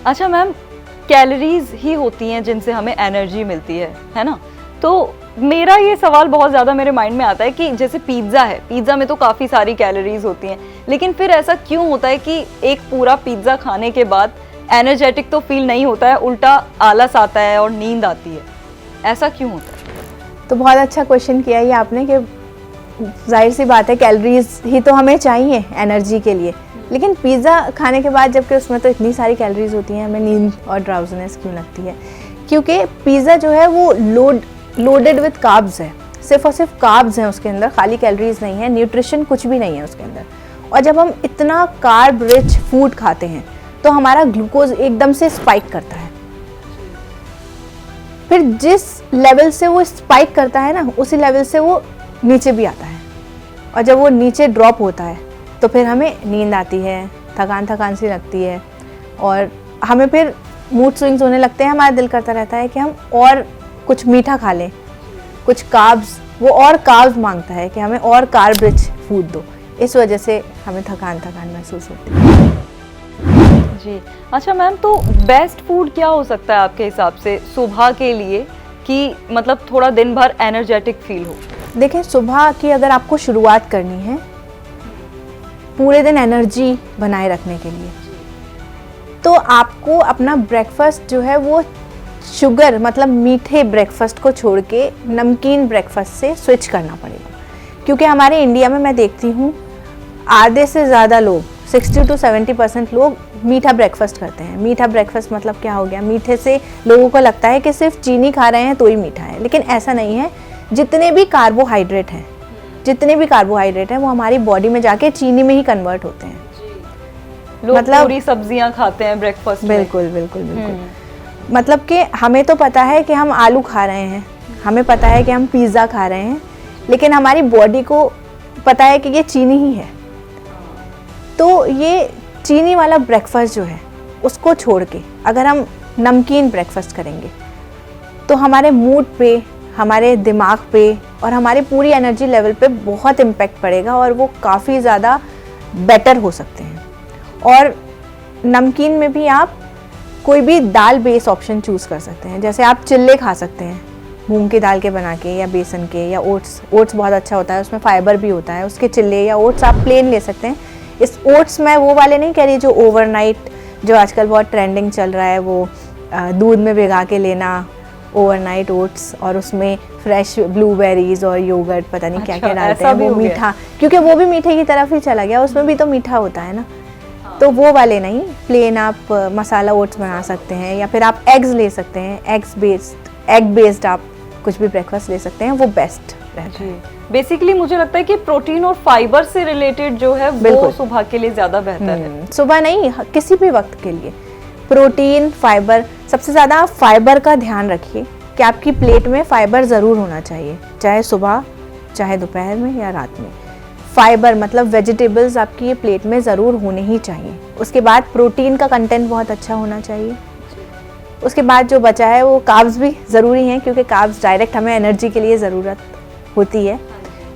अच्छा ma'am, calories ही होती हैं जिनसे हमें एनर्जी मिलती है ना? तो मेरा ये सवाल बहुत ज़्यादा मेरे माइंड में आता है कि जैसे पिज़्ज़ा है, पिज़्ज़ा में तो काफ़ी सारी कैलोरीज होती हैं, लेकिन फिर ऐसा क्यों होता है कि एक पूरा पिज़्ज़ा खाने के बाद एनर्जेटिक तो फील नहीं होता है, उल्टा आलस आता है और नींद आती है, ऐसा क्यों होता है? तो बहुत अच्छा क्वेश्चन किया ये आपने कि जाहिर सी बात है कैलोरीज ही तो हमें चाहिए एनर्जी के लिए, लेकिन पिज़्ज़ा खाने के बाद जबकि उसमें तो इतनी सारी कैलोरीज होती हैं, हमें नींद और ड्राउजीनेस क्यों लगती है? क्योंकि पिज़्ज़ा जो है वो लोडेड विद कार्ब्स है, सिर्फ और सिर्फ कार्ब्स हैं उसके अंदर, खाली कैलोरीज नहीं है, न्यूट्रिशन कुछ भी नहीं है उसके अंदर। और जब हम इतना कार्ब रिच फूड खाते हैं तो हमारा ग्लूकोज एकदम से स्पाइक करता है, फिर जिस लेवल से वो स्पाइक करता है ना, उसी लेवल से वो नीचे भी आता है, और जब वो नीचे ड्रॉप होता है तो फिर हमें नींद आती है, थकान सी लगती है, और हमें फिर मूड स्विंग्स होने लगते हैं, हमारा दिल करता रहता है कि हम और कुछ मीठा खा लें, कुछ कार्ब्स, वो और कार्ब्स मांगता है कि हमें और कार्ब रिच फूड दो, इस वजह से हमें थकान महसूस होती है। जी अच्छा मैम, तो बेस्ट फूड क्या हो सकता है आपके हिसाब से सुबह के लिए कि मतलब थोड़ा दिन भर एनर्जेटिक फील हो? देखिए, सुबह की अगर आपको शुरुआत करनी है पूरे दिन एनर्जी बनाए रखने के लिए, तो आपको अपना ब्रेकफास्ट जो है वो शुगर मतलब मीठे ब्रेकफास्ट को छोड़ के नमकीन ब्रेकफास्ट से स्विच करना पड़ेगा। क्योंकि हमारे इंडिया में मैं देखती हूँ आधे से ज़्यादा लोग 60 to 70% लोग मीठा ब्रेकफास्ट करते हैं। मीठा ब्रेकफास्ट मतलब क्या हो गया? मीठे से लोगों को लगता है कि सिर्फ चीनी खा रहे हैं तो ही मीठा है, लेकिन ऐसा नहीं है। जितने भी कार्बोहाइड्रेट हैं वो हमारी बॉडी में जाके चीनी में ही कन्वर्ट होते हैं। लोग मतलब पूरी सब्जियां खाते हैं ब्रेकफास्ट में। बिल्कुल। मतलब कि हमें तो पता है कि हम आलू खा रहे हैं, हमें पता है कि हम पिज़्ज़ा खा रहे हैं, लेकिन हमारी बॉडी को पता है कि ये चीनी ही है। तो ये चीनी वाला ब्रेकफास्ट जो है उसको छोड़ के अगर हम नमकीन ब्रेकफास्ट करेंगे तो हमारे मूड पे, हमारे दिमाग पे और हमारी पूरी एनर्जी लेवल पे बहुत इम्पैक्ट पड़ेगा, और वो काफ़ी ज़्यादा बेटर हो सकते हैं। और नमकीन में भी आप कोई भी दाल बेस ऑप्शन चूज़ कर सकते हैं। जैसे आप चिल्ले खा सकते हैं मूंग की दाल के बना के, या बेसन के, या ओट्स बहुत अच्छा होता है, उसमें फाइबर भी होता है, उसके चिल्ले, या ओट्स आप प्लेन ले सकते हैं। इस ओट्स मैं वो वाले नहीं कह रही जो ओवरनाइट, जो आजकल बहुत ट्रेंडिंग चल रहा है, वो दूध में भिगा के लेना ओवरनाइट ओट्स, और उसमें फ्रेश ब्लूबेरीज और योगर्ट पता नहीं क्या क्या डालते हैं, वो मीठा, क्योंकि वो भी मीठे की तरफ ही चला गया, उसमें भी तो मीठा होता है ना। तो वो वाले नहीं, प्लेन आप मसाला ओट्स बना सकते हैं, या फिर आप एग्स ले सकते हैं, एग बेस्ड आप कुछ भी ब्रेकफास्ट ले सकते हैं, वो बेस्ट रहता है। बेसिकली मुझे लगता है कि प्रोटीन और फाइबर से रिलेटेड जो है वो सुबह के लिए ज़्यादा बेहतर है। सुबह नहीं, किसी भी वक्त के लिए प्रोटीन, फाइबर, सबसे ज़्यादा फाइबर का ध्यान रखिए कि आपकी प्लेट में फाइबर ज़रूर होना चाहिए, चाहे सुबह, चाहे दोपहर में या रात में। फाइबर मतलब वेजिटेबल्स आपकी ये प्लेट में ज़रूर होने ही चाहिए। उसके बाद प्रोटीन का कंटेंट बहुत अच्छा होना चाहिए। उसके बाद जो बचा है वो कार्ब्स भी ज़रूरी हैं, क्योंकि कार्ब्स डायरेक्ट हमें एनर्जी के लिए ज़रूरत होती है,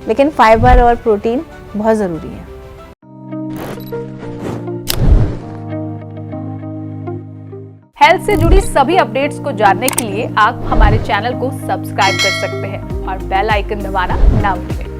लेकिन फाइबर और प्रोटीन बहुत ज़रूरी है। हेल्थ से जुड़ी सभी अपडेट्स को जानने के लिए आप हमारे चैनल को सब्सक्राइब कर सकते हैं और बेल आइकन दबाना ना भूलें।